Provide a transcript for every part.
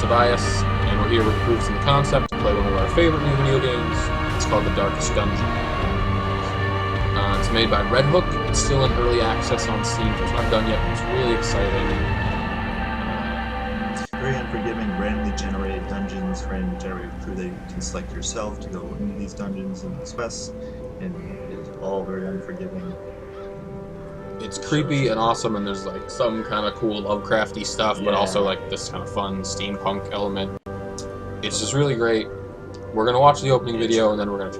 Tobias, and we're here with proofs and concept to play one of our favorite new video games. It's called The Darkest Dungeon. It's made by Red Hook. It's still in early access on Steam, so it's not done yet, but it's really exciting. Very unforgiving, randomly generated dungeons, randomly generated crew that you can select yourself to go into these dungeons and these quests, and it's all very unforgiving. It's creepy and awesome, and there's like some kind of cool Lovecrafty stuff, but also like this kind of fun steampunk element. It's just really great. We're gonna watch the opening video, and then we're gonna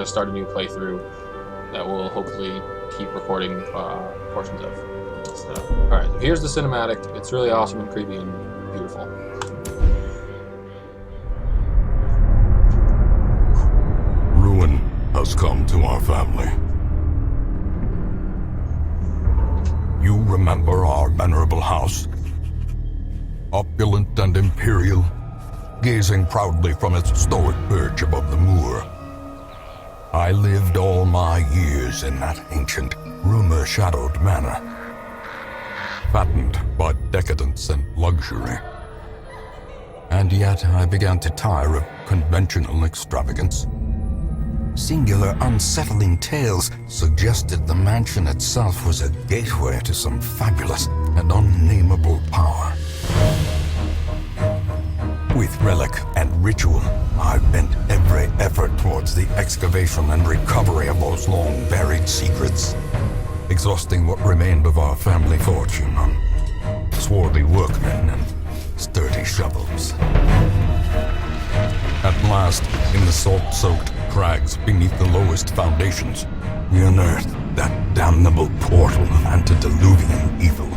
start a new playthrough that will hopefully keep recording portions of. So, all right, here's the cinematic. It's really awesome and creepy and beautiful. Ruin has come to our family. You remember our venerable house? Opulent and imperial, gazing proudly from its stoic perch above the moor. I lived all my years in that ancient, rumor-shadowed manor, fattened by decadence and luxury. And yet I began to tire of conventional extravagance. Singular, unsettling tales suggested the mansion itself was a gateway to some fabulous and unnameable power. With relic and ritual, I bent every effort towards the excavation and recovery of those long-buried secrets, exhausting what remained of our family fortune on swarthy workmen and sturdy shovels. At last, in the salt-soaked crags beneath the lowest foundations, we unearthed that damnable portal of antediluvian evil.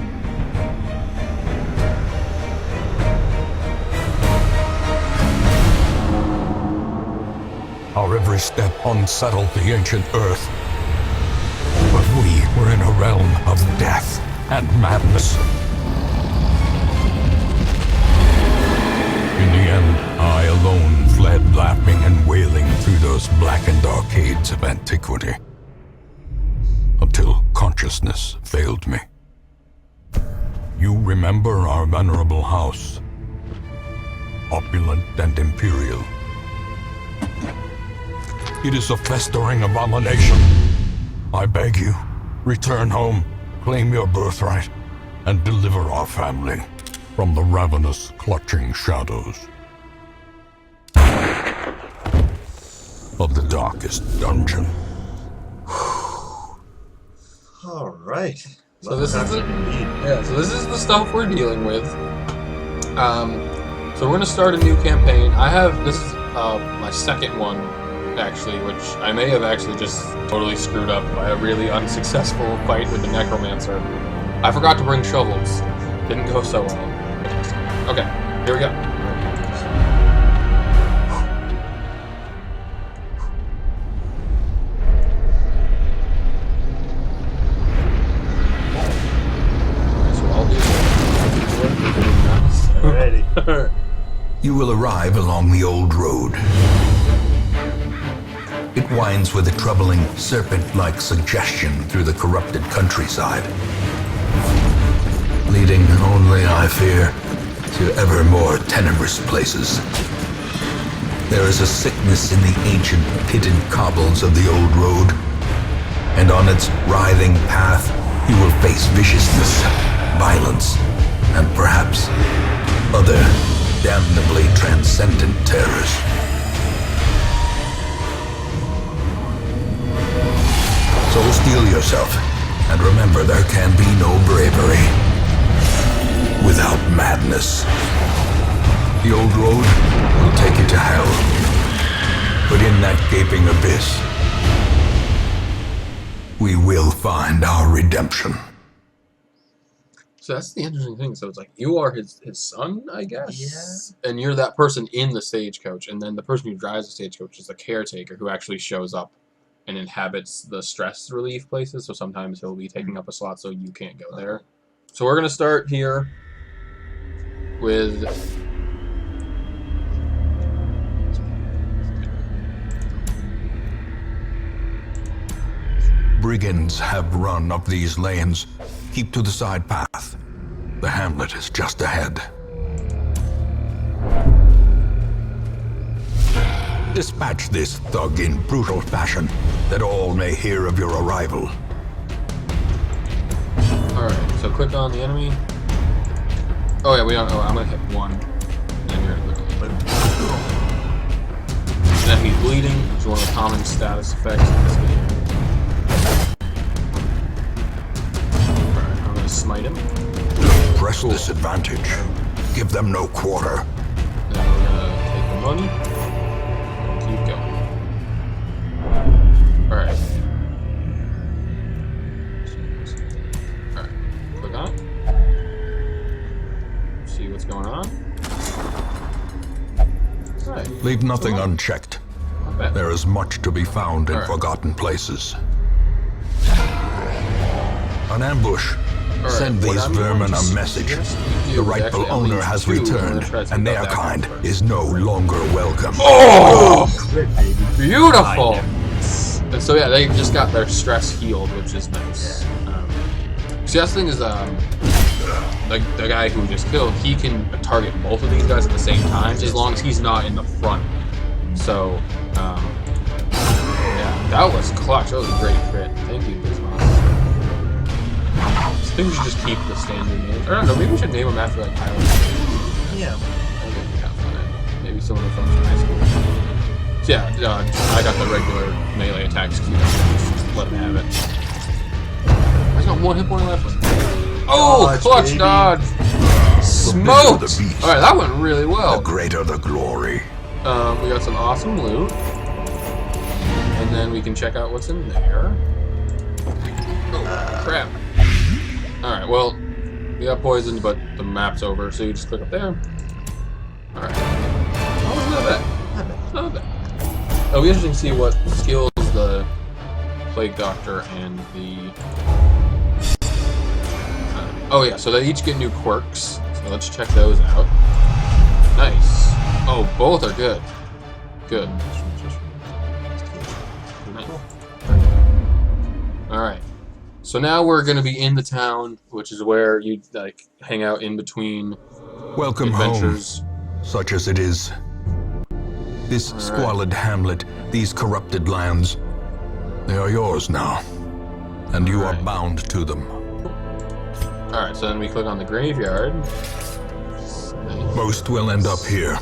Our every step unsettled the ancient earth, but we were in a realm of death and madness. In the end, I alone fled laughing and wailing through those blackened arcades of antiquity, until consciousness failed me. You remember our venerable house, opulent and imperial. It is a festering abomination. I beg you, return home, claim your birthright, and deliver our family from the ravenous, clutching shadows of the darkest dungeon. All right. So this is the stuff we're dealing with. So we're gonna start a new campaign. This is my second one, actually, which I may have actually just totally screwed up by a really unsuccessful fight with the Necromancer. I forgot to bring shovels. Didn't go so well. Okay, here we go. So I'll do Alrighty. You will arrive along the old road. It winds with a troubling, serpent-like suggestion through the corrupted countryside, leading only, I fear, to ever more tenebrous places. There is a sickness in the ancient, pitted cobbles of the old road, and on its writhing path, you will face viciousness, violence, and perhaps other damnably transcendent terrors. So steel yourself, and remember there can be no bravery without madness. The old road will take you to hell, but in that gaping abyss, we will find our redemption. So that's the interesting thing. So it's like you are his son, I guess? Yeah. And you're that person in the stagecoach, and then the person who drives the stagecoach is the caretaker who actually shows up and inhabits the stress relief places, so sometimes he'll be taking up a slot so you can't go there. So we're going to start here with... Brigands have run up these lanes. Keep to the side path. The hamlet is just ahead. Dispatch this thug in brutal fashion, that all may hear of your arrival. Alright, so click on the enemy. Oh yeah, we don't. Oh, I'm gonna hit 1. And then you're gonna click on it. Then he's bleeding, which is one of the common status effects in this game. Alright, I'm gonna smite him. Press this advantage. Give them no quarter. Then we're gonna take the money. And keep going. Alright. Alright, click on it. See what's going on. Alright. Leave nothing unchecked. Not bad. There is much to be found in Alright. forgotten places. An ambush. Alright, Send what these I'm vermin going to a message. suggest we do The is rightful actually owner unleash has 2, and we're returned, gonna try to take and out their that kind one first. is no longer welcome. Oh! Crit, baby. Beautiful! Nice. And so yeah, they just got their stress healed, which is nice. See, that's the thing is, the guy who we just killed, he can target both of these guys at the same time, as long as he's not in the front. So, yeah, that was clutch. That was a great crit. Thank you, Bismarck. I think we should just keep the standard names. I don't know, maybe we should name them after, like, Highland. Yeah. I think it'd be kind of fun. Maybe someone from high school. So yeah, I got the regular melee attacks queued up. Just let him have it. He's got 1 hit point left. Oh, Dodge, clutch baby. dodge! The Smoked! bigger the beast, Alright, that went really the well. greater the glory. We got some awesome loot. And then we can check out what's in there. Oh, crap. Alright, well, we got poisoned, but the map's over, so you just click up there. Alright. Oh, it's not bad. It's not bad. It'll be interesting to see what skills the Plague Doctor and the... oh yeah, so they each get new quirks. So let's check those out. Nice. Oh, both are good. Good. Alright. So now we're going to be in the town, which is where you like hang out in between Welcome adventures. home, such as it is. This squalid hamlet, these corrupted lands, they are yours now, and you are Alright. bound to them. Alright, so then we click on the graveyard. Nice. Most will end up here,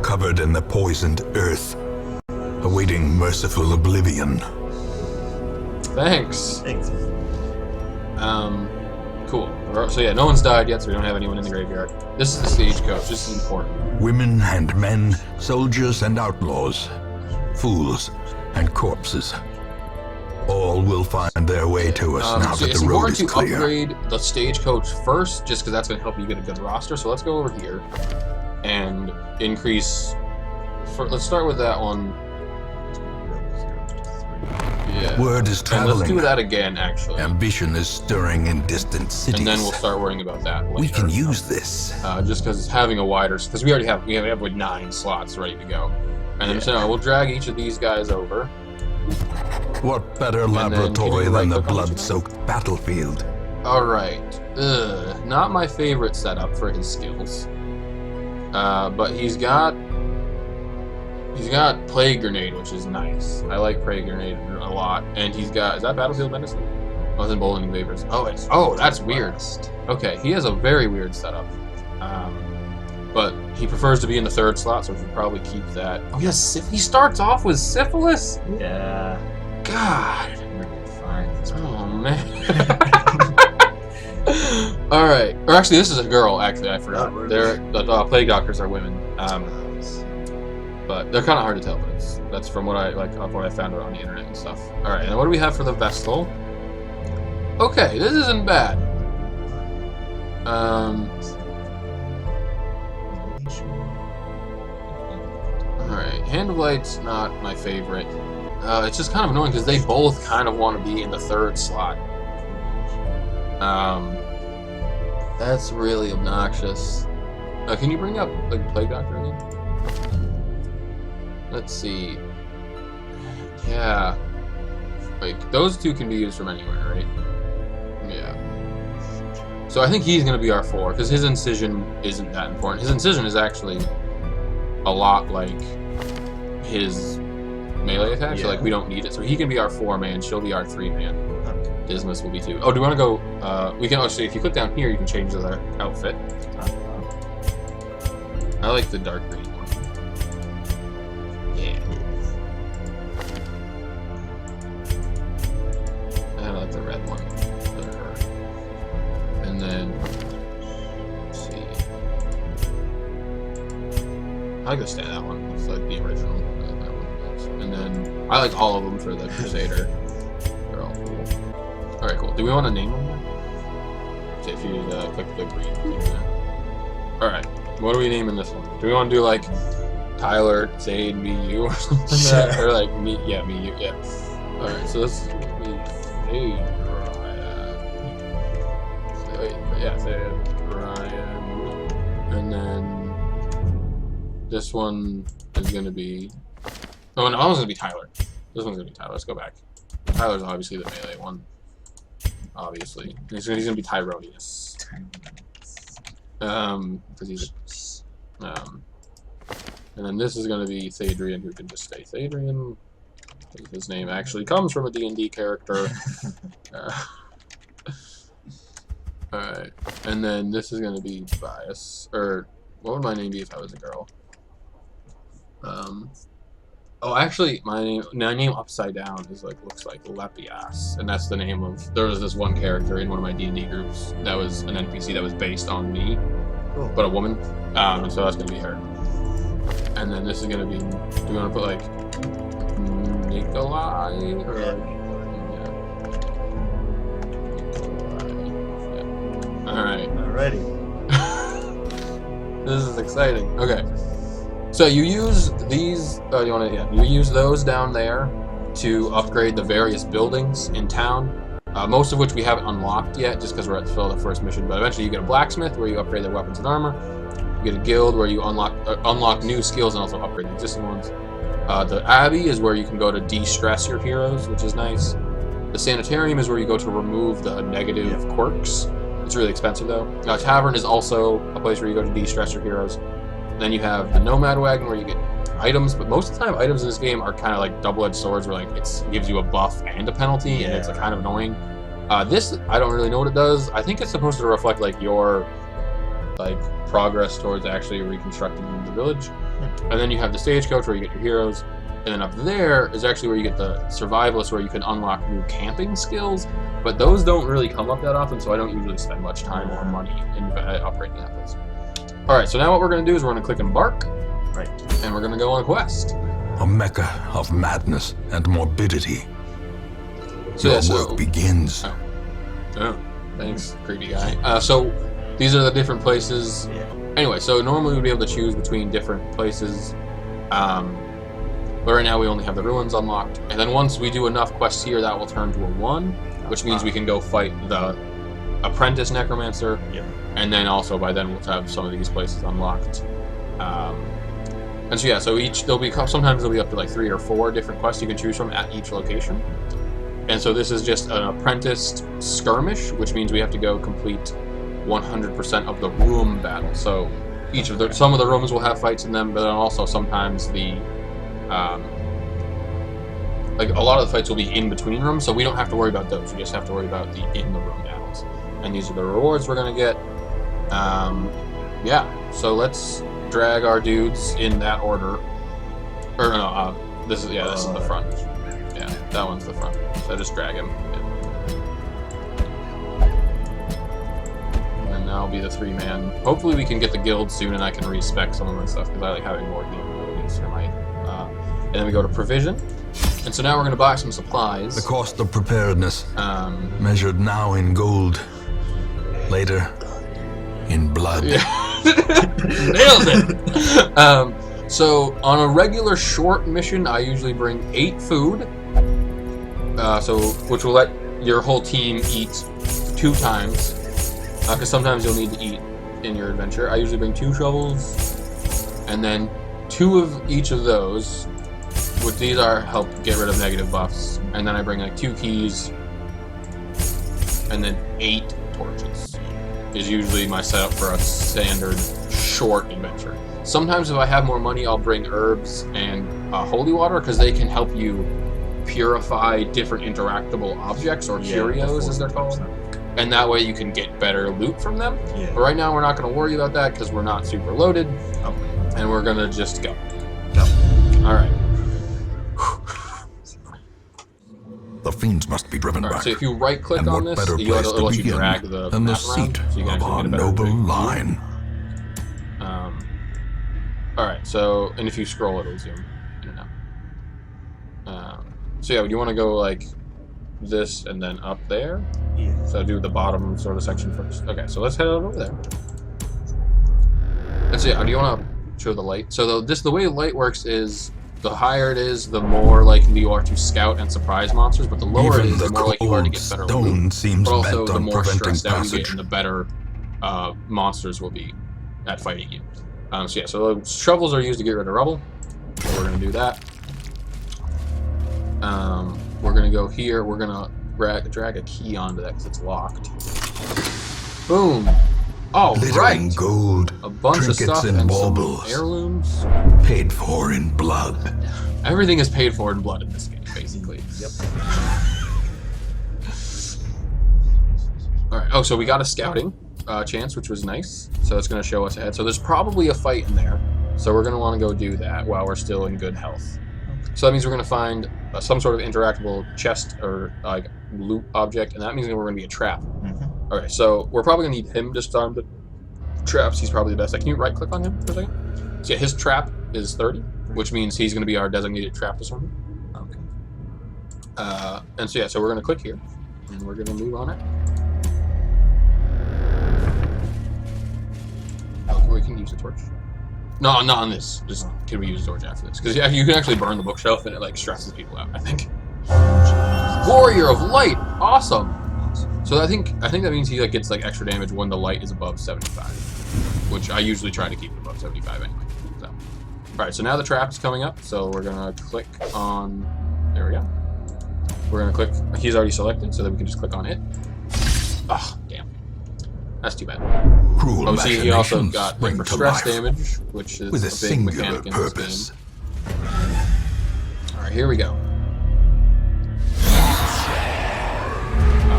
covered in the poisoned earth, awaiting merciful oblivion. Thanks. Thanks. Cool. So yeah, no one's died yet, so we don't have anyone in the graveyard. This is the stagecoach. This is important. Women and men, soldiers and outlaws, fools and corpses. All will find their way to us now So that it's the road important is to clear. upgrade the stagecoach first, just because that's going to help you get a good roster. So let's go over here and increase. Let's start with that one. Yeah. Word is And traveling. let's do that again, actually. Ambition is stirring in distant cities. And then we'll start worrying about that later. We can use this. Just because having a wider, because we already have like 9 slots ready to go, and then so we'll drag each of these guys over. What better then laboratory can you than the right-click on each blood-soaked battlefield? All right, not my favorite setup for his skills, but he's got Plague Grenade, which is nice. I like Plague Grenade a lot, and he's got is that Battlefield Medicine? Oh, it's Emboldening Vapors. Oh, that's weird. Okay, he has a very weird setup. But he prefers to be in the 3rd slot, so we should probably keep that. Oh, yes, he starts off with syphilis? Yeah. God. We're gonna find this. Oh, man. Alright. Or actually, this is a girl, actually, I forgot. Oh, really? The Plague Doctors are women. But they're kind of hard to tell, but that's from what I found out on the internet and stuff. Alright, and what do we have for the Vestal? Okay, this isn't bad. Alright, Hand of Light's not my favorite. It's just kind of annoying because they both kind of want to be in the 3rd slot. That's really obnoxious. Can you bring up the Plague Doctor again? Let's see. Yeah. Like, those 2 can be used from anywhere, right? Yeah. So I think he's going to be our 4, because his incision isn't that important. His incision is actually a lot like his melee attack, so Yeah. like we don't need it. So he can be our 4-man, she'll be our 3-man. Okay. Dismas will be 2. Oh, do we want to go? We can actually, if you click down here, you can change the outfit. I like the dark green one. Yeah. I like the red one. For her. And then, let's see. I like the that one. It's like the original. I like that one. And then I like all of them for the Crusader. They're all cool. All right, cool. Do we want to name them? So if you click the green thing there. All right. What are we naming this one? Do we want to do like Tyler, Zaid, me, you, or something like that? Or like me, yeah, me, you, yeah. All right. So this is me, Zaid, Zaid, Ryan, and then this one is gonna be. Oh, no, that one's gonna be Tyler. This one's gonna be Tyler. Let's go back. Tyler's obviously the melee one. Obviously, he's gonna be Tyronius. Because he's and then this is gonna be Thadrian, who can just stay Thadrian. His name actually comes from a D&D character. Alright, and then this is gonna be Tobias, or what would my name be if I was a girl? Oh, actually, my name upside down is looks like Lepias, and that's the name of. There was this one character in one of my D&D groups that was an NPC that was based on me, but a woman. And so that's gonna be her. And then this is gonna be. Do we want to put like Nikolai or like? Yeah. All right. Alrighty. This is exciting. Okay. So you use these, you want to, you use those down there to upgrade the various buildings in town, most of which we haven't unlocked yet just because we're at the first mission, but eventually you get a blacksmith where you upgrade their weapons and armor, you get a guild where you unlock new skills and also upgrade the existing ones. The abbey is where you can go to de-stress your heroes, which is nice. The sanitarium is where you go to remove the negative quirks. It's really expensive though. Tavern is also a place where you go to de-stress your heroes. Then you have the Nomad Wagon where you get items, but most of the time items in this game are kind of like double-edged swords where like it gives you a buff and a penalty, and it's like, kind of annoying. This, I don't really know what it does. I think it's supposed to reflect like your progress towards actually reconstructing the village. And then you have the stagecoach where you get your heroes, and then up there is actually where you get the survivalist where you can unlock new camping skills, but those don't really come up that often, so I don't usually spend much time or money in upgrading that place. Alright, so now what we're going to do is we're going to click Embark, Right. and we're going to go on a quest. A mecca of madness and morbidity. So, Your work begins. Oh, thanks, creepy guy. So these are the different places. Yeah. Anyway, so normally we'd be able to choose between different places, but right now we only have the ruins unlocked. And then once we do enough quests here, that will turn to a 1, which means we can go fight the apprentice necromancer. Yep. And then also by then we'll have some of these places unlocked. And so yeah, so sometimes there'll be up to like 3 or 4 different quests you can choose from at each location. And so this is just an apprenticed skirmish, which means we have to go complete 100% of the room battle. So some of the rooms will have fights in them, but then also sometimes a lot of the fights will be in between rooms, so we don't have to worry about those. We just have to worry about the in the room battles. And these are the rewards we're gonna get. Yeah, so let's drag our dudes in that order. Or no, this is the front. Yeah, that one's the front. So just drag him. And now I'll be the 3-man. Hopefully we can get the guild soon and I can respec some of my stuff because I like having more capabilities for my. And then we go to provision. And so now we're gonna buy some supplies. The cost of preparedness, measured now in gold, later in blood. Yeah. Nailed it! So on a regular short mission, I usually bring 8 food, which will let your whole team eat 2 times, because sometimes you'll need to eat in your adventure. I usually bring 2 shovels, and then 2 of each of those, which these help get rid of negative buffs, and then I bring like 2 keys, and then 8 torches is usually my setup for a standard short adventure. Sometimes if I have more money, I'll bring herbs and holy water because they can help you purify different interactable objects or curios, as they're called. And that way you can get better loot from them. Yeah. But right now we're not going to worry about that because we're not super loaded. Okay. And we're going to just go. Go. Alright. The fiends must be driven back. So if you right click And on what this, better you place to let you begin drag the than the map around, seat so you can of actually our get a better noble view. line. Alright, so, and if you scroll it'll zoom in and out. So yeah, you want to go like this and then up there? Yeah. So do the bottom sort of section first. Okay, so let's head on over there. Let's see, do you want to show the light? So the way light works is the higher it is, the more likely you are to scout and surprise monsters, but the lower it is, the more likely you are to get better loot. Seems But also, bent the on more preventing stressed out you get, passage. and the better monsters will be at fighting you. So yeah, so the shovels are used to get rid of rubble. So we're going to do that. We're going to go here. We're going to drag a key onto that because it's locked. Boom! Oh, Glittering right! gold, A bunch of trinkets stuff and and baubles, some heirlooms. paid for in blood. Everything is paid for in blood in this game, basically. Yep. Alright, oh, so we got a scouting chance, which was nice. So it's going to show us ahead. So there's probably a fight in there. So we're going to want to go do that while we're still in good health. So that means we're going to find some sort of interactable chest or like loot object, and that means we're going to be a trap. Mm-hmm. Okay, so we're probably going to need him to start the traps. He's probably the best. Can you right click on him for a second? So yeah, his trap is 30, which means he's going to be our designated trap disarmer. Okay. And so yeah, so we're going to click here, and we're going to move on it. Oh, we can use the torch. No, not on this. Just can we use the torch after this? Because yeah, you can actually burn the bookshelf, and it like stresses people out, I think. Warrior of Light, awesome. So I think that means he like gets like extra damage when the light is above 75, which I usually try to keep it above 75 anyway. So, all right, so now the trap is coming up, so we're gonna click on. There we go. We're gonna click. He's already selected, so that we can just click on it. Ah, damn. That's too bad. Cruel Oh, see, he also machinations got spring for to stress life damage, which is with a big singular mechanic in purpose. this game. All right, here we go.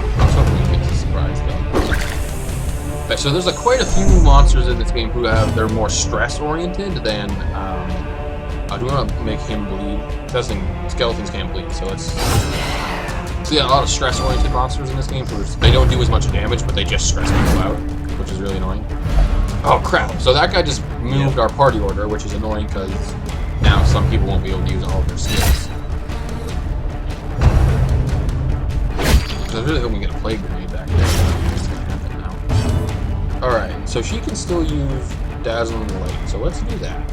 I was hoping we'd get to surprise though. Okay, so there's like quite a few monsters in this game who they're more stress oriented than. Do we want to make him bleed? Testing skeletons can't bleed, so let's. So yeah, a lot of stress oriented monsters in this game. They don't do as much damage, but they just stress people out, which is really annoying. Oh crap! So that guy just moved our party order, which is annoying because now some people won't be able to use all of their skills. I was really hoping we get a plague grenade back there. It's gonna happen now. Alright, so she can still use Dazzling Light, so let's do that.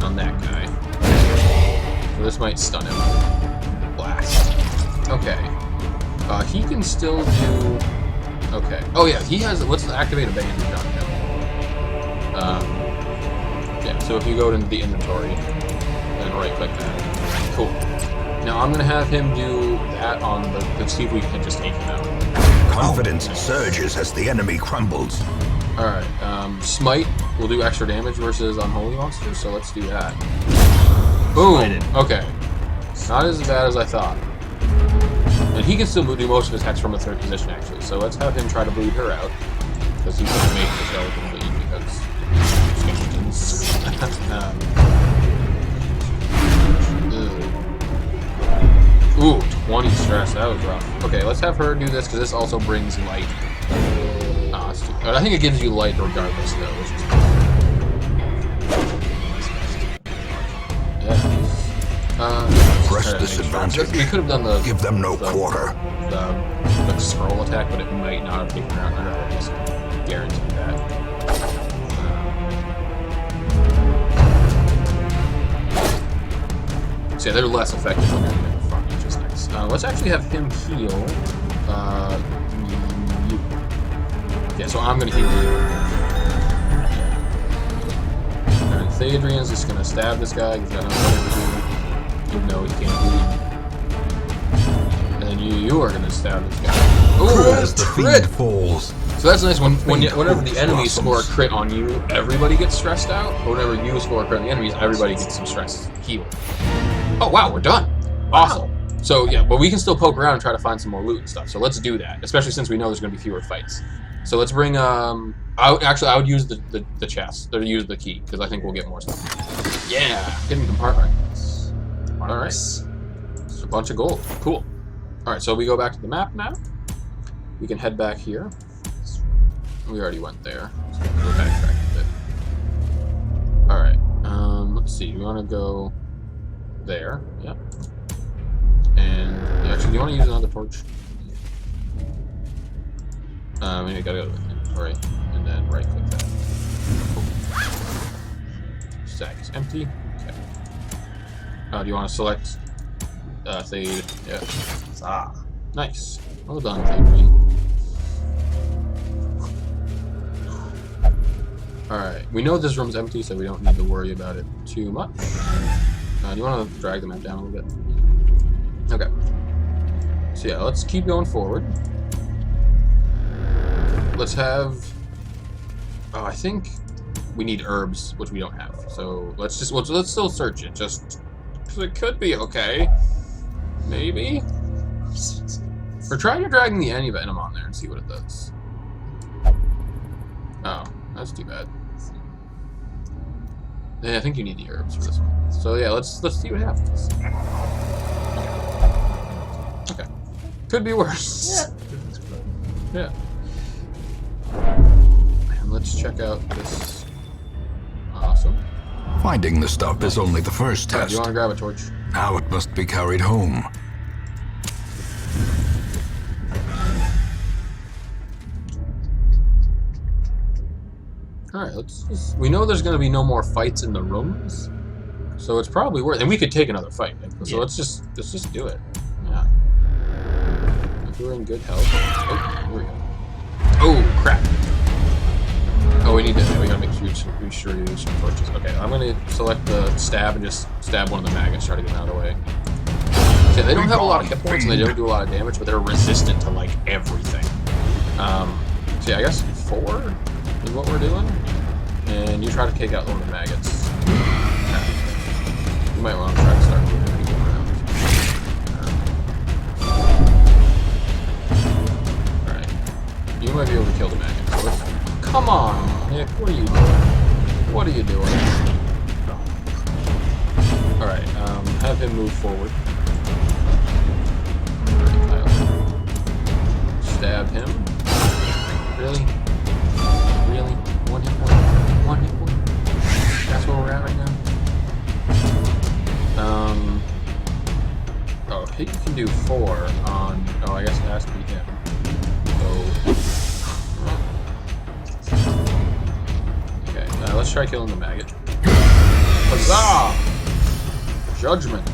On that guy. So this might stun him. Blast. Okay. He can still do... Okay. Oh yeah, he has... Let's activate a bandage on him. Yeah, so if you go into the inventory, and right-click that. Cool. Now I'm gonna have him do that on the... Let's see if we can just take him out. Confidence surges as the enemy crumbles. Alright, Smite will do extra damage versus Unholy Monsters, so let's do that. Boom! Okay. Not as bad as I thought. And he can still do most of his hacks from a third position, actually, so let's have him try to bleed her out. Because he's going to make the skeleton bleed, because skeletons. Ooh, 20 stress, that was rough. Okay, let's have her do this, because this also brings light. I think it gives you light regardless, though, which is cool. Yeah. Press disadvantage. We could have done the... Give them no quarter. The scroll attack, but it might not have taken her out. I'd rather just guarantee that. So yeah, they're less effective when they're in the front, which is nice. Let's actually have him heal. Yeah, so I'm gonna heal you. And Theodrian's just gonna stab this guy. He's got nothing to do, even though he can't bleed. And then you are gonna stab this guy. Ooh, As the fiend falls, So So that's nice. Whenever the enemies score a crit on you, everybody gets stressed out. But whenever you score a crit on the enemies, everybody gets some stress healed. Oh wow, we're done. Awesome. So yeah, but we can still poke around and try to find some more loot and stuff. So let's do that, especially since we know there's going to be fewer fights. So let's bring I would use the chest or use the key because I think we'll get more stuff. Yeah, hidden compartments. All right, it's a bunch of gold. Cool. All right, so we go back to the map now. We can head back here. We already went there. So we'll backtrack a bit. All right. Let's see. We want to go there. Yep. And actually, do you want to use another torch? Maybe I gotta go to inventory and then right click that. Oh. Stack is empty. Okay. Do you want to select Thade? Yeah. Ah. Nice. Well done, Thade Green. Alright. We know this room's empty, so we don't need to worry about it too much. Do you want to drag the map down a little bit? Okay. So yeah, let's keep going forward. Let's have... Oh, I think we need herbs, which we don't have. So let's still search it, just because it could be okay. Maybe? Or try dragging the anti-venom on there and see what it does. Oh, that's too bad. Yeah, I think you need the herbs for this one. So yeah, let's see what happens. Okay. Could be worse. Yeah. And let's check out this. Awesome. Finding the stuff is only the first Do test. you want to grab a torch? Now it must be carried home. Alright, we know there's going to be no more fights in the rooms, so it's probably worth. And we could take another fight. So let's just do it. Yeah. If we're in good health. Oh, here we go. Oh crap. Oh, we gotta make sure we use some torches. Okay, I'm gonna select the stab and just stab one of the maggots, try to get them out of the way. Okay, they don't have a lot of hit points and they don't do a lot of damage, but they're resistant to like everything. So yeah, I guess 4 is what we're doing. And you try to take out one of the maggots. You might want to try to start moving people around. Alright. You might be able to kill the maggots. So come on, Nick, what are you doing? What are you doing? Alright, have him move forward. Stab him. Really? Really? One hit point? One hit point? That's where we're at right now? Oh, he can do 4 on... Oh, I guess it has to be him. So... Okay, let's try killing the maggot. Huzzah! Judgment.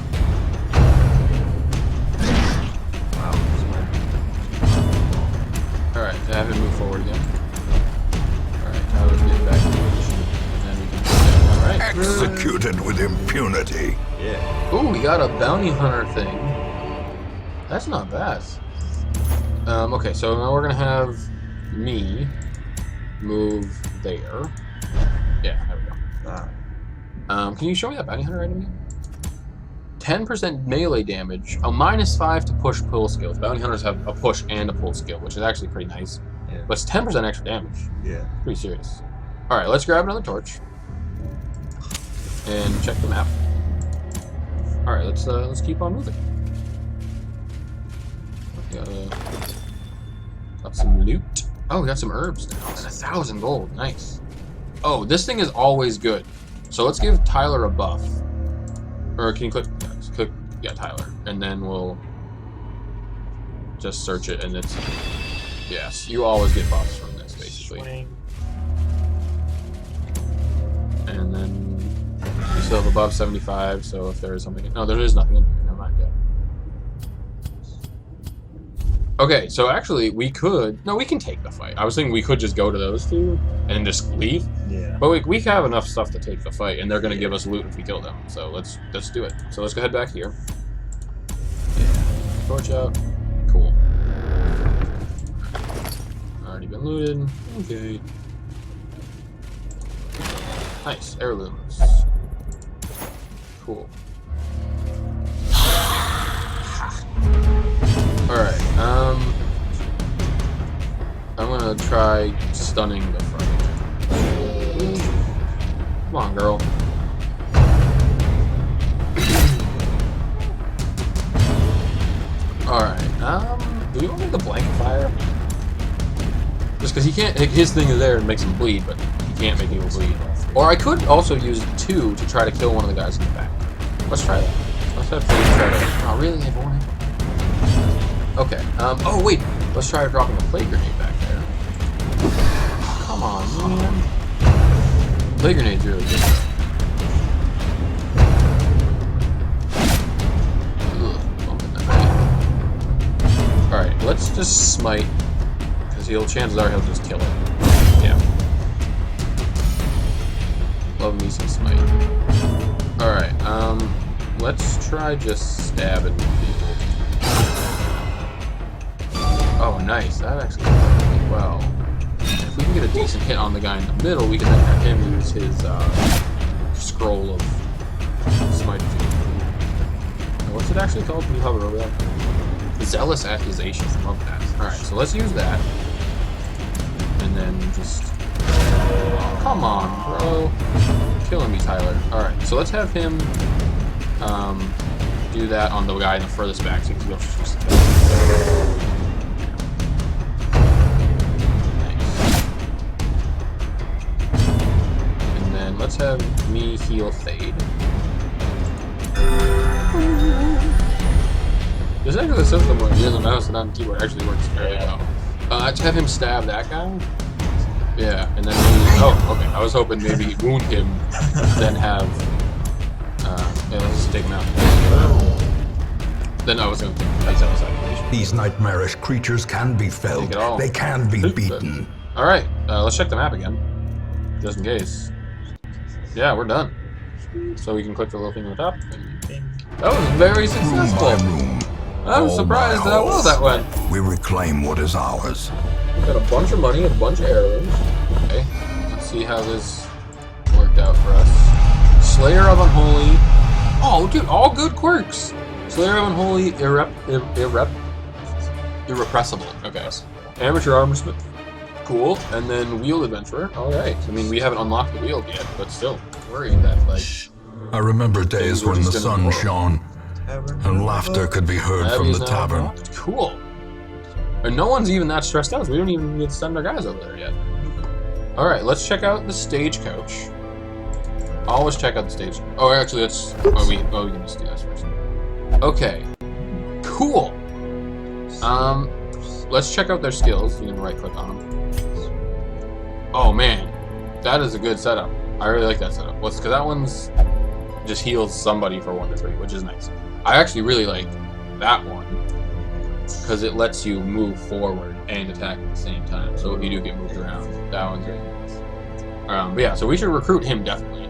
Wow. Alright, have him move forward again. Alright, now let's get back to position. And then we can... Alright. Executed with impunity. Yeah. Ooh, we got a bounty hunter thing. That's not bad. Okay, so now we're gonna have me move there. Yeah, there we go. Can you show me that bounty hunter item again? 10% melee damage, a -5 to push pull skills. Bounty hunters have a push and a pull skill, which is actually pretty nice. Yeah. But it's 10% extra damage. Yeah. Pretty serious. Alright, let's grab another torch. And check the map. Alright, let's keep on moving. Got some loot. Oh, we got some herbs now. And 1,000 gold. Nice. Oh, this thing is always good. So let's give Tyler a buff. Or can you click? Yeah, just click. Yeah, Tyler. And then we'll just search it, and it's... Yes, you always get buffs from this, basically. Swing. And then we still have above 75, so if there is something... No, there is nothing in here. Never mind, yeah. Okay, so actually, we could... No, we can take the fight. I was thinking we could just go to those two and just leave. Yeah. But we have enough stuff to take the fight, and they're going to give us loot if we kill them. So let's do it. So let's go head back here. Yeah. Torch out. Cool. already been looted. Okay. Nice. Heirlooms. Cool. Alright, I'm gonna try stunning the front. Come on, girl. Alright, do we want the blanket fire? Just because he can't, his thing is there and makes him bleed, but he can't make people bleed. Or I could also use 2 to try to kill one of the guys in the back. Let's try that. Let's have 3 try to. Oh, really? They have 1? Okay. Oh, wait. Let's try dropping a plague grenade back there. Come on, man. Plague grenade's really good. Alright, let's just smite. Because chances are he'll just kill it. Yeah. Love me some smite. Alright, let's try just stabbing people. Oh, nice. That actually worked really well. If we can get a decent hit on the guy in the middle, we can then have him use his scroll of smite. What's it actually called? Can you hover over that? Zealous accusations. I love that. Alright, so let's use that. And then just... Oh, come on, bro. Killing me, Tyler. Alright, so let's have him do that on the guy in the furthest back so he can go just kill him. Let's have me heal Fade. There's actually a system where using the mouse and on the keyboard actually works very well. Let's have him stab that guy. Yeah, and then oh, okay. I was hoping maybe wound him, then have. Yeah, let's just take him out. Then I was going to take Zealous Accusation. These nightmarish creatures can be felled. They can be beaten. Alright, let's check the map again. Just in case. Yeah, we're done. So we can click the little thing on the top. That was very successful. I was surprised how well that went. We reclaim what is ours. We got a bunch of money, a bunch of heirlooms. Okay, let's see how this worked out for us. Slayer of Unholy. Oh, dude, all good quirks. Slayer of Unholy, Irrepressible. Okay. Amateur Armorsmith. Cool. And then Wheeled Adventurer. Alright. I mean, we haven't unlocked the wheel yet, but still, worrying that, like... I remember days when the sun shone, and laughter could be heard from the tavern. Unlocked. Cool. And no one's even that stressed out, so we don't even need to send our guys over there yet. Alright, let's check out the stagecoach. Always check out the stage. Oh, actually, let's... Oh, we can just do this first. Okay. Cool. Let's check out their skills. You can right-click on them. Oh, man. That is a good setup. I really like that setup. Because that one's... just heals somebody for 1 to 3, which is nice. I actually really like that one. Because it lets you move forward and attack at the same time. So if you do get moved around, that one's really nice. But yeah, so we should recruit him, definitely.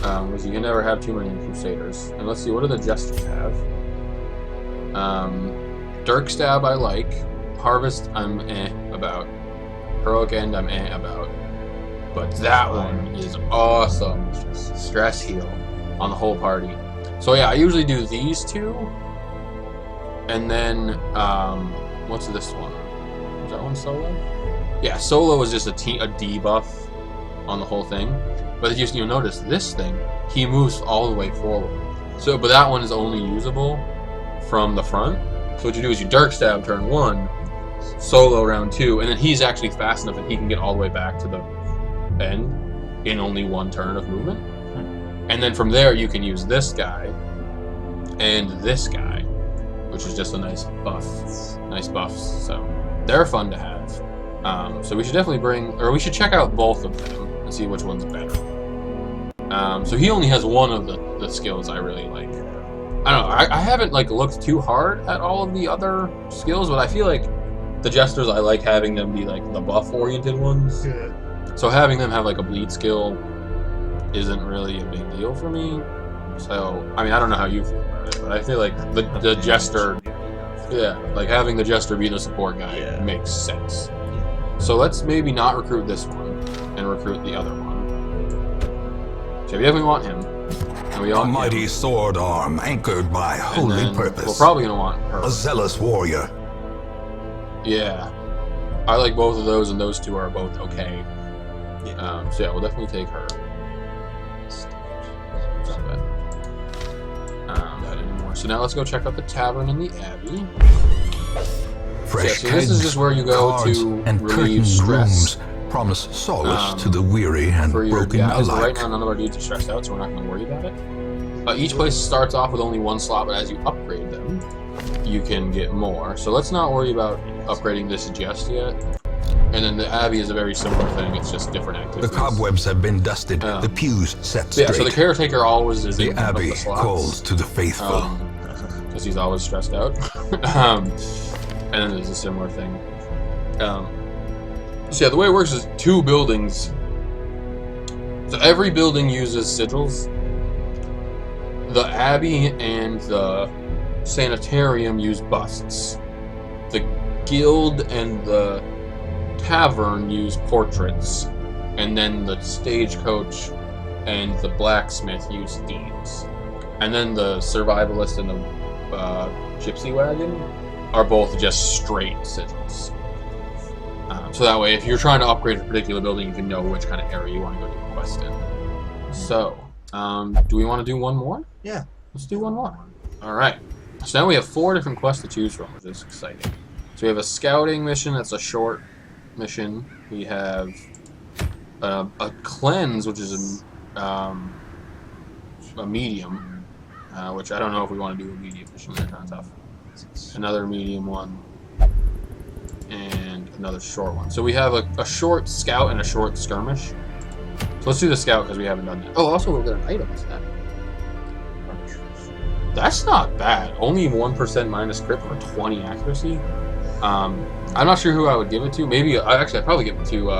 Because you can never have too many Crusaders. And let's see, what do the Jesters have? Dirk Stab I like. Harvest I'm about. Heroic End I'm about. But that one is awesome. Stress heal on the whole party. So yeah, I usually do these 2. And then, what's this one? Is that one solo? Yeah, solo is just a debuff on the whole thing. But you'll notice this thing, he moves all the way forward. So, but that one is only usable from the front. So what you do is you Dirk Stab turn 1, solo round 2, and then he's actually fast enough that he can get all the way back to the end in only 1 turn of movement. And then from there you can use this guy and this guy, which is just a nice buff. Nice buffs. So they're fun to have. So we should definitely we should check out both of them and see which one's better. So he only has 1 of the skills I really like. I don't know, I haven't like looked too hard at all of the other skills, but I feel like the Jesters, I like having them be like the buff-oriented ones. Yeah. So having them have like a bleed skill isn't really a big deal for me. So, I mean, I don't know how you feel about it, but I feel like the Jester Yeah, like having the Jester be the support guy makes sense. Yeah. So let's maybe not recruit this one and recruit the other one. So we definitely want him. And we A want mighty him. sword arm anchored by And holy then purpose. We're probably gonna want her. A zealous warrior. Yeah, I like both of those, and those two are both okay. Yeah. So yeah, we'll definitely take her. Not anymore. So now let's go check out the tavern in the Abbey. Fresh so this is just where you go cards, to and relieve curtained stress. rooms promise solace to the weary and For your broken guys. But right alike. now, none of our dudes are stressed out, so we're not going to worry about it. Each place starts off with only one slot, but as you upgrade them, you can get more. So let's not worry about upgrading this just yet. And then the Abbey is a very similar thing. It's just different The activities. cobwebs have been dusted, the pews set Yeah, straight. so the caretaker always is The in one of abbey the slots. calls to the faithful. Because he's always stressed out. And then there's a similar thing. So yeah, the way it works is 2 buildings. So every building uses sigils. The Abbey and the Sanitarium use busts. The Guild and the Tavern use portraits. And then the Stagecoach and the Blacksmith use thieves. And then the Survivalist and the Gypsy Wagon are both just straight sigils. So that way, if you're trying to upgrade a particular building, you can know which kind of area you want to go do a quest in. So, do we want to do one more? Yeah. Let's do one more. Alright. So now we have 4 different quests to choose from, which is exciting. So we have a scouting mission, that's a short mission. We have a cleanse, which is a medium, which I don't know if we want to do a medium mission, they're kind of tough. Another medium one. And another short one. So we have a short scout and a short skirmish. So let's do the scout because we haven't done that. Oh, also we'll get an item with that. That's not bad. Only 1% minus crit for 20 accuracy. I'm not sure who I would give it to. Maybe I'd probably give it to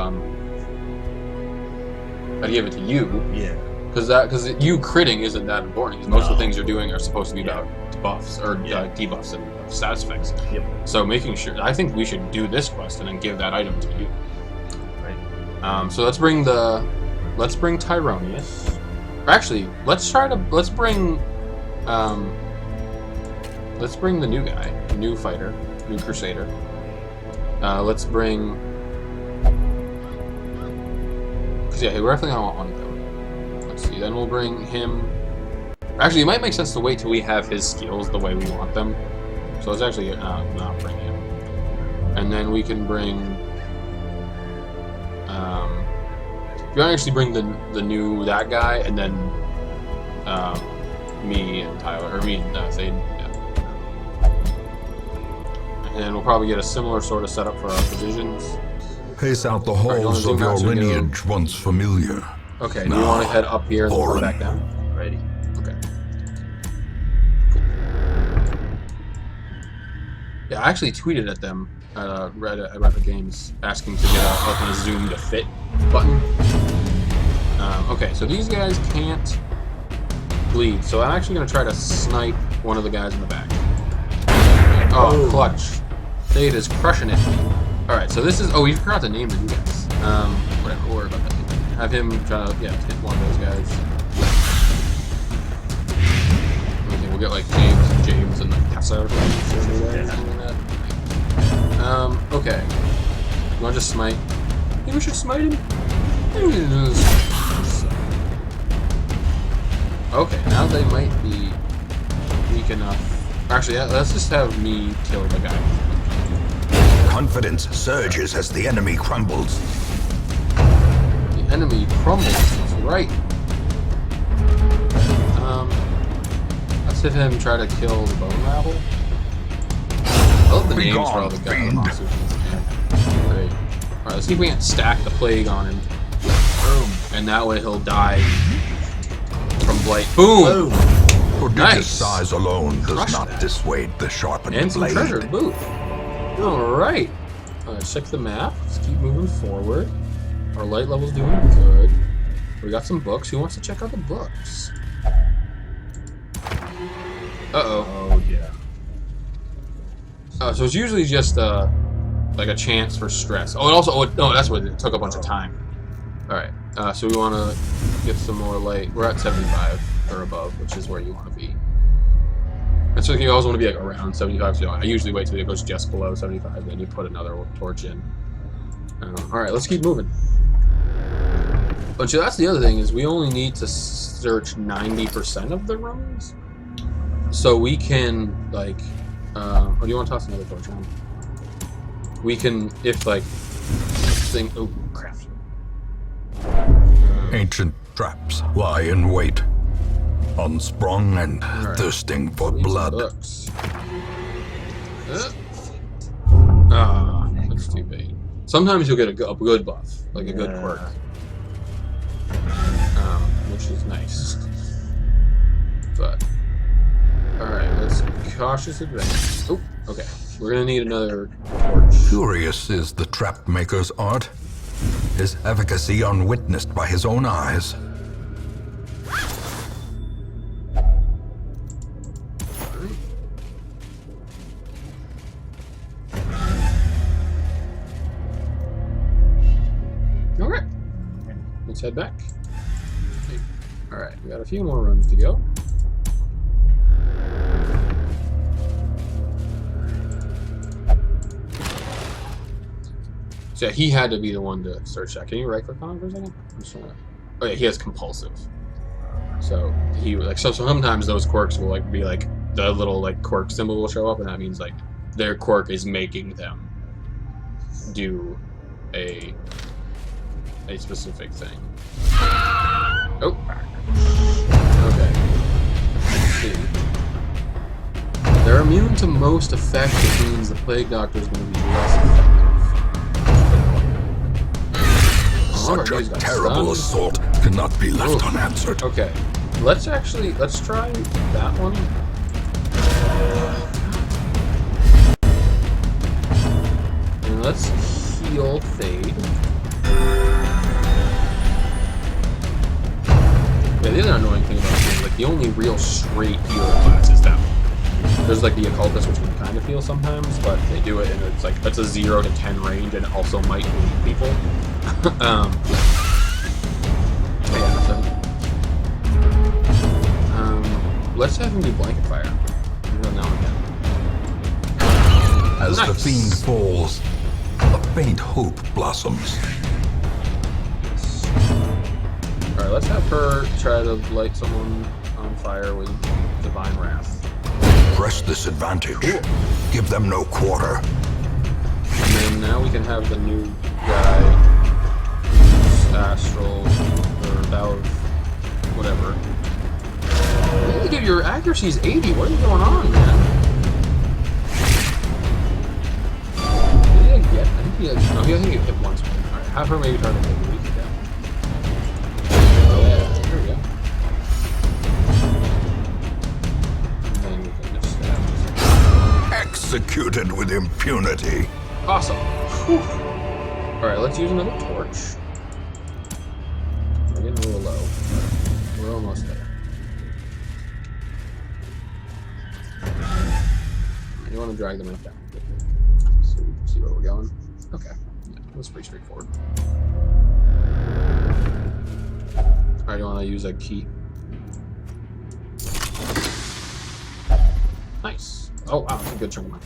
I'd give it to you. Yeah. Because you critting isn't that important. Because most of the things you're doing are supposed to be about buffs or debuffs and status effects. Yep. So making sure, I think we should do this quest and then give that item to you. Right. So let's bring Tyronius. Or actually, let's bring the new guy, new fighter, new crusader. Let's bring. Cause yeah, we're definitely gonna want one of them. Let's see. Then we'll bring him. Actually, it might make sense to wait till we have his skills the way we want them. So let's actually not bring him. And then we can bring. If you want to actually bring that guy, and then me and Tyler, or me and Thade. Yeah. And then we'll probably get a similar sort of setup for our provisions. Pace out the you wanna halls zoom of your out so we go- lineage once familiar. Okay, do you want to head up here and then go Foreign. back down? Ready. Okay. Yeah, I actually tweeted at them at Reddit Games asking to get a zoom to fit button. Okay, so these guys can't bleed, so I'm actually going to try to snipe one of the guys in the back. Oh, clutch. Thade is crushing it. Alright, so this is... Oh, we forgot to name the new guys. Whatever, we'll worry about that. Have him try to, hit one of those guys. Okay, we'll get like James and like Tessa or something like that. Okay. You want to just smite? Maybe we should smite him? Okay, now they might be weak enough. Actually, let's just have me kill the guy. Confidence surges as the enemy crumbles. The enemy crumbles. That's right. Let's have him try to kill the bone rabble. I love the Be names for gone, all the guys. fiend. Great. Alright, let's see if we can stack the plague on him. Boom. And that way he'll die from blight. Boom! Prodigious Nice. size alone does Crush not that. dissuade the sharpened And some blade. treasure to boot. Alright. Let's check the map. Let's keep moving forward. Our light level's doing good. We got some books. Who wants to check out the books? Uh-oh. Oh yeah. So it's usually just like a chance for stress. Oh, and also, no, that's what it took a bunch of time. All right, so we want to get some more light. We're at 75 or above, which is where you want to be. And so you always want to be like around 75. So I usually wait till it goes just below 75, then you put another torch in. All right, let's keep moving. But so that's the other thing, is we only need to search 90% of the rooms, so we can like. Or do you want to toss another torch on? We can, if like, thing. Oh crap! Ancient traps lie in wait, unsprung and thirsting for blood. That's too bad. Sometimes you'll get a good buff, like a good quirk, which is nice. But alright, let's cautious advance. Oh, okay. We're gonna need another torch. Curious is the trap maker's art, his efficacy unwitnessed by his own eyes. Alright. Let's head back. Alright, we got a few more runs to go. So yeah, he had to be the one to search that. Can you right click on it for a second? I'm just trying to... Oh yeah, he has compulsive. So he like so sometimes those quirks will like be like the little like quirk symbol will show up, and that means like their quirk is making them do a specific thing. Oh. Okay. Let's see. They're immune to most effects, which means the Plague Doctor is going to be less effective. Such a terrible assault cannot be left unanswered. Okay. Let's try that one. And let's heal Fade. Yeah, the other annoying thing about this is like the only real straight heal class is that one. There's like the occultist, which can kind of heal sometimes, but they do it and it's like it's a 0 to 10 range and it also might bleed people. Yeah, so let's have him do blanket fire. Now again. As the fiend falls, a faint hope blossoms. Alright, let's have her try to light someone on fire with Divine Wrath. Press this advantage. Cool. Give them no quarter. And then now we can have the new guy use Astral or Bow of whatever. Dude, your accuracy is 80. What is going on, man? Did he get? I think he hit once. Alright, have her maybe try to take a week down. Yeah, there we go. And then we can just Executed with impunity. awesome. Alright, let's use another torch. We're getting a little low, but we're almost there. You want to drag them down so we can see where we're going. Okay, yeah, that's pretty straightforward. Alright, you want to use a key? Nice. Oh wow, that's a good chunk of mine.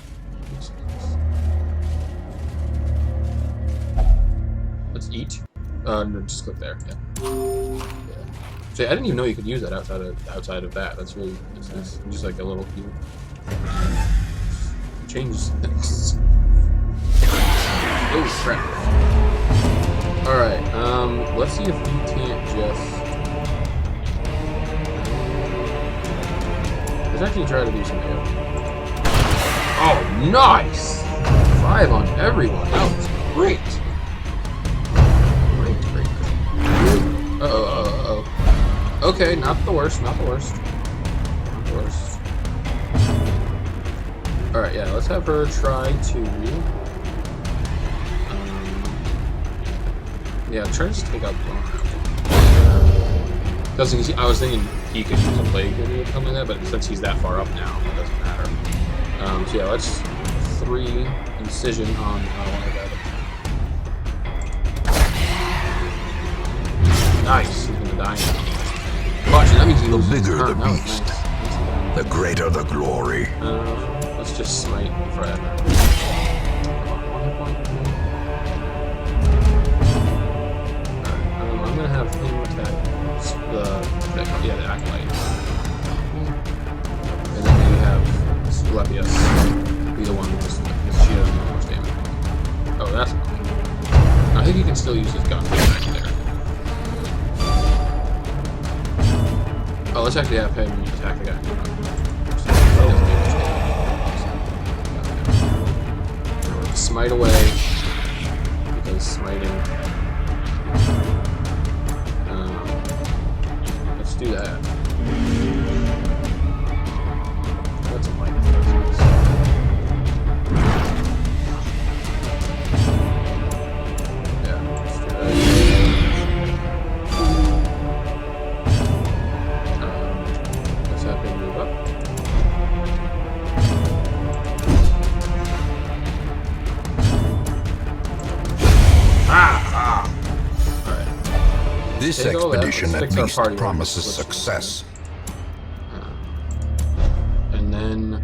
Let's eat. No, just click there. Yeah. See, I didn't even know you could use that outside of that. That's nice. Just like a little heal. Changes things. Oh crap. Alright, let's see if we can't just... Let's actually try to do some AoE. Oh, nice! 5 on everyone. That was great. Great. Uh-oh. Okay, not the worst. Alright, yeah, let's have her try to... yeah, try to just take out Bone. Because I was thinking he could use a Plague or something like that, but since he's that far up now, it doesn't matter. So yeah, let's 3 incision on Nice, he's gonna die now. Watch, that means he The loses his bigger the turn. That was beast, nice. the greater the glory. Let's just smite forever. I'm gonna have him attack the acolyte. And then maybe have Tobias be the one who's she doesn't do much damage. Oh, that's annoying. I think he can still use his gun back there. Oh, let's actually have him attack the guy. Smite away, because smiting. Let's do that. That's a might. Yeah, let's do that. Let's have him move up. This Take all that. expedition Let's at fix our least party promises order. success. And then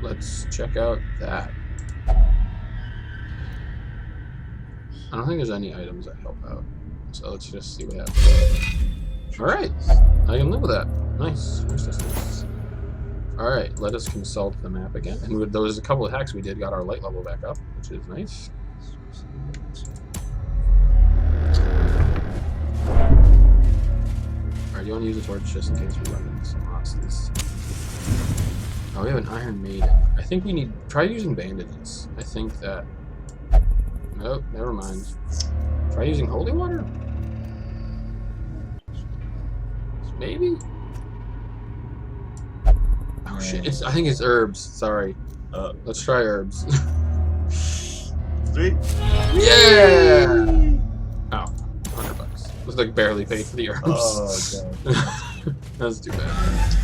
let's check out that. I don't think there's any items that help out, so let's just see what happens. All right, I can live with that. Nice. Nice. All right, let us consult the map again. And with those a couple of hacks we did, got our light level back up, which is nice. Alright, you want to use the torch just in case we run into some monsters. Oh, we have an Iron Maiden. I think we need... Try using bandages. I think that... Nope, never mind. Try using holy water? Maybe? Oh shit, I think it's herbs. Sorry. Let's try herbs. 3. Yeah! Oh, $100. It was like barely paid for the herbs. Oh, God. That's too bad.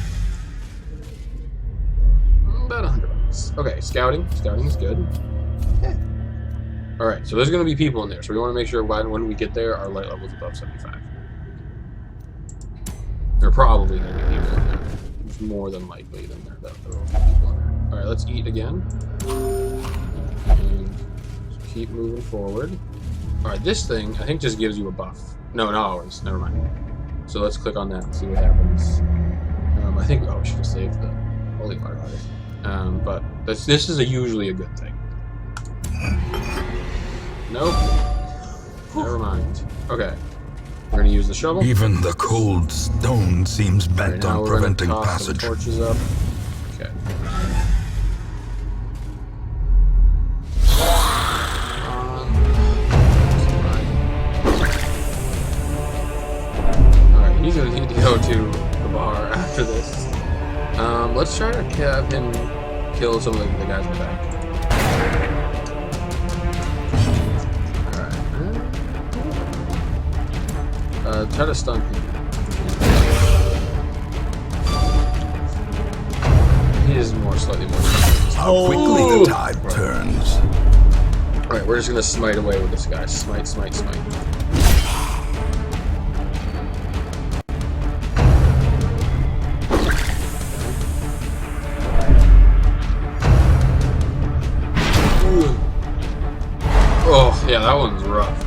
About $100. Okay, scouting. Scouting is good. Alright, so there's going to be people in there, so we want to make sure when we get there, our light level is above 75. There are probably going to be people in there. It's more than likely than there will be people in there. Alright, let's eat again. And keep moving forward. Alright, this thing, I think, just gives you a buff. No, not ours. Never mind. So let's click on that and see what happens. I think, oh, we should have saved the holy water. But this is usually a good thing. Nope. Never mind. Okay. We're gonna use the shovel. Even the cold stone seems bent Now on we're gonna preventing toss passage. some torches up. Okay. Alright, he's gonna need to go to the bar after this. Let's try to have him kill some of the guys in the back. Alright. Try to stun him. He is slightly more. How quickly the tide turns. Alright, we're just gonna smite away with this guy. Smite, smite, smite. Oh, yeah, that one's rough.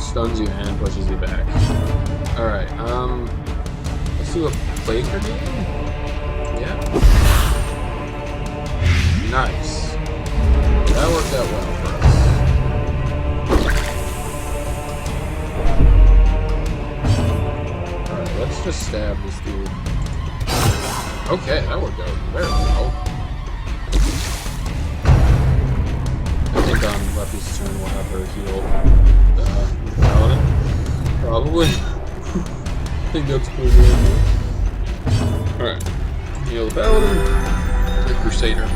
Stuns you and pushes you back. Alright, let's do a plague grenade? Yeah. Nice. That worked out well for us. Alright, let's just stab this dude. Okay, that worked out very well. I think on Lefty's turn we'll have her heal the paladin. Probably. I think that's pretty good. Alright. Heal the paladin. The crusader.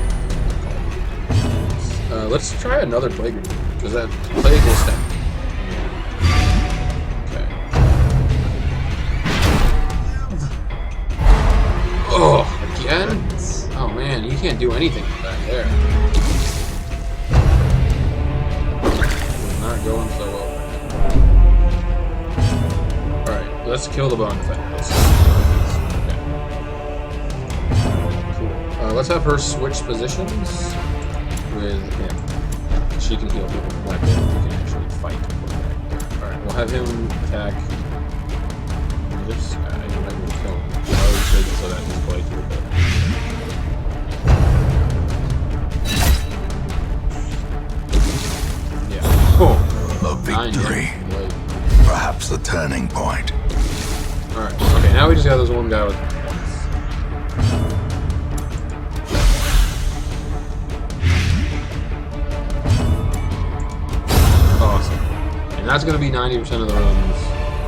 Let's try another plague grenade, because that plague will stack. Okay. Oh, again? Oh man, you can't do anything back there. It's not going so well. Alright, let's kill the bone defenders. Okay. Cool. Let's have her switch positions with him. She can heal people from back there. We can actually fight. Alright, we'll have him attack this guy. I will kill him. I always make it so that he's playthrough. Yeah. Oh. A victory. Perhaps the turning point. Alright, okay, now we just got this one guy with points. Awesome. And that's going to be 90% of the runs.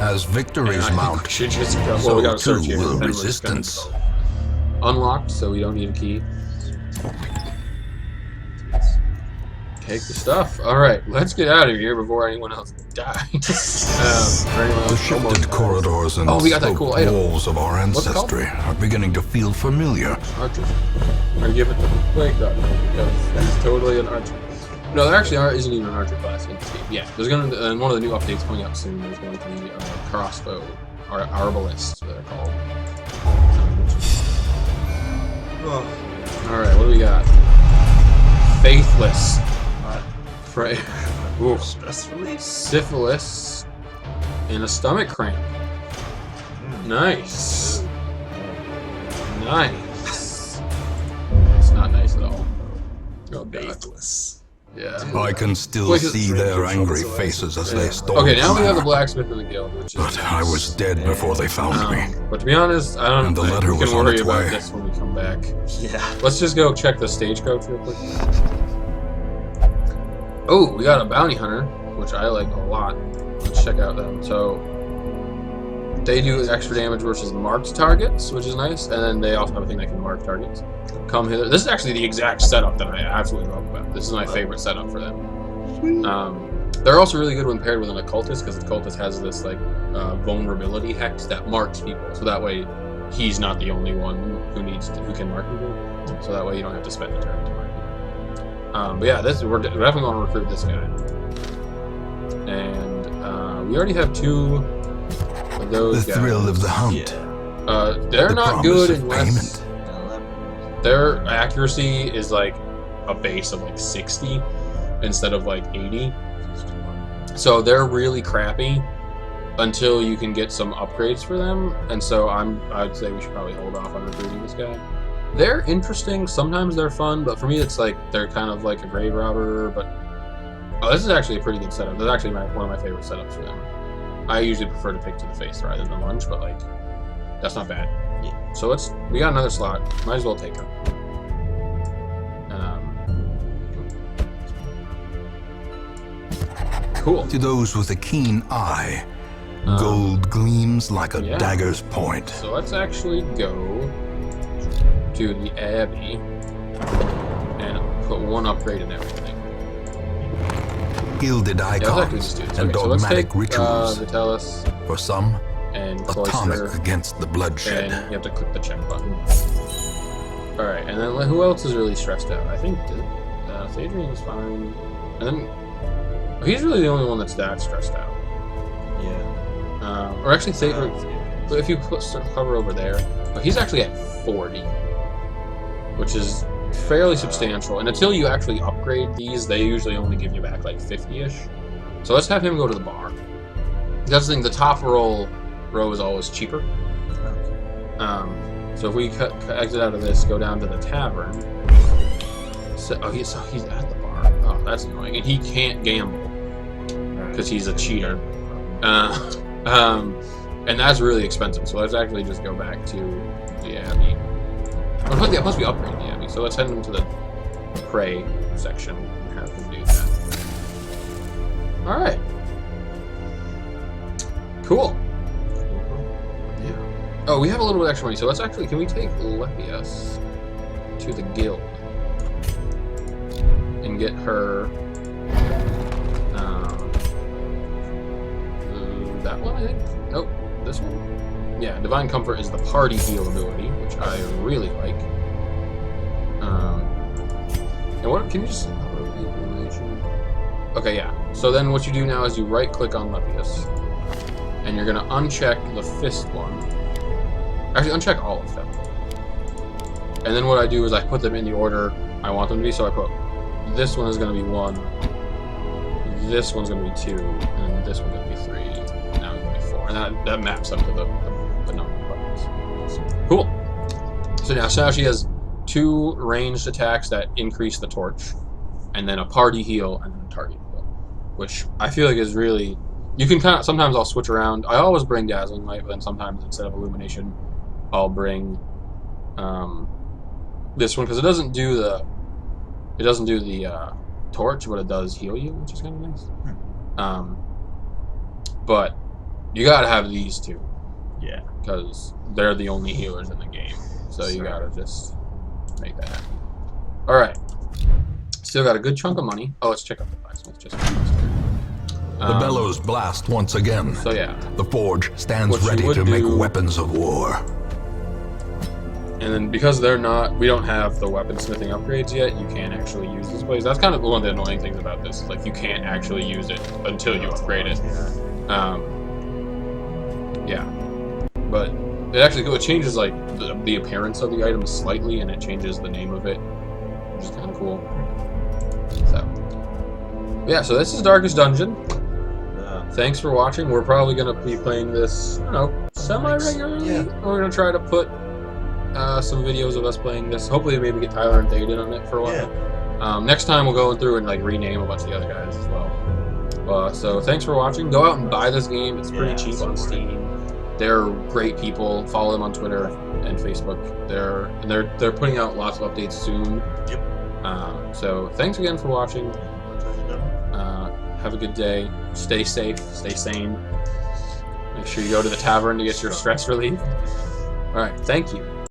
As victories mount, We should just go. so Well, we got to search too here. will and we're just gonna resistance. go. Unlocked, so we don't need a key. Take the stuff. Alright, let's get out of here before anyone else dies. The shifted corridors and we got that cool item. walls of our What's it called? ancestry are beginning to feel familiar. Archer. I give it to Blake Doctor because he's totally an archer. No, there actually isn't even an archer class in this game. Yeah, there's going to one of the new updates coming up soon. There's going to be a crossbow or arbalist, they're called. All right, what do we got? Faithless. Pray. Ooh. Stress relief. Syphilis and a stomach cramp. Nice. Nice. It's not nice at all. Oh, God. Faithless. Yeah. I can still Wait, see their angry faces as they storm. Okay, now we have the manor. blacksmith in the guild, which is. But I was dead before they found me. But to be honest, I don't And the think letter we was can on worry its about way. this when we come back. Yeah. Let's just go check the stagecoach real quick. Oh, we got a bounty hunter, which I like a lot. Let's check out them. So they do extra damage versus marked targets, which is nice, and then they also have a thing that can mark targets. Come hither. This is actually the exact setup that I absolutely love about it. This is my favorite setup for them. They're also really good when paired with an occultist, because the occultist has this like vulnerability hex that marks people, so that way he's not the only one who can mark people. So that way you don't have to spend a turn to mark people. But yeah, we're definitely going to recruit this guy, and we already have 2 of those The guys. thrill of the hunt. They're the not promise good of unless their accuracy is like a base of like 60 instead of like 80. So they're really crappy until you can get some upgrades for them. And so I'd say we should probably hold off on recruiting this guy. They're interesting. Sometimes they're fun, but for me it's like they're kind of like a grave robber. But this is actually a pretty good setup. This is actually one of my favorite setups for them. I usually prefer to pick to the face rather than lunge, but like that's not bad. Yeah. So we got another slot. Might as well take him. Cool. To those with a keen eye, gold gleams like a yeah. dagger's point. So let's actually go to the Abbey and put 1 upgrade in everything. Gilded Yeah, let's icons actually just do this. and Okay, so let's dogmatic take rituals. Vitalis For some, and a Cloister, tonic against the bloodshed. and you have to click the check button. Alright, and then who else is really stressed out? I think Thadrian's fine. And then he's really the only one that's that stressed out. Yeah. Or actually, but if you hover over there, he's actually at 40, which is fairly substantial. And until you actually upgrade these, they usually only give you back like 50-ish. So let's have him go to the bar. That's the thing. The top row is always cheaper. So if we exit out of this, go down to the tavern. So he's at the bar. Oh, that's annoying. And he can't gamble because he's a cheater. And that's really expensive. So let's actually just go back to the Abbey. Plus we upgrade the Abbey. So let's head him to the Prey section and have him do that. All right. Cool. Yeah. Oh, we have a little bit extra money. So let's actually, can we take Lepias to the guild and get her that one, I think? Nope. This one? Yeah, Divine Comfort is the party heal ability, which I really like. Can you just... Okay, yeah. So then what you do now is you right-click on Levius, and you're going to uncheck the fist one. Actually, uncheck all of them. And then what I do is I put them in the order I want them to be. So I put this one is going to be 1, this one's going to be 2, and then this one's going to be 3, and now it's going to be 4. And that maps up to the number of buttons. Cool. So now she has 2 ranged attacks that increase the torch, and then a party heal, and then a target heal, which I feel like is really... You can kind of... Sometimes I'll switch around. I always bring Dazzling Light, but then sometimes instead of Illumination, I'll bring this one, because it doesn't do the torch, but it does heal you, which is kind of nice. But you gotta have these 2. Yeah. Because they're the only healers in the game. So you gotta just make that happen. Alright. Still got a good chunk of money. Oh, let's check out the blacksmith. The bellows blast once again. So yeah. The forge stands ready to make weapons of war. And then because we don't have the weaponsmithing upgrades yet, you can't actually use this place. That's kind of one of the annoying things about this. Like, you can't actually use it until you upgrade it. Yeah. But it changes, like, the appearance of the item slightly, and it changes the name of it, which is kind of cool. So, yeah, so this is Darkest Dungeon. Thanks for watching. We're probably going to be playing this, I don't know, semi-regularly. Yeah. We're going to try to put some videos of us playing this. Hopefully maybe get Tyler and Dave in on it for a while. Yeah. Next time we'll go through and like rename a bunch of the other guys as well. So thanks for watching. Go out and buy this game. It's pretty cheap on Steam. They're great people. Follow them on Twitter and Facebook. They're putting out lots of updates soon. Yep. So thanks again for watching. Have a good day. Stay safe. Stay sane. Make sure you go to the tavern to get your stress relief. All right. Thank you.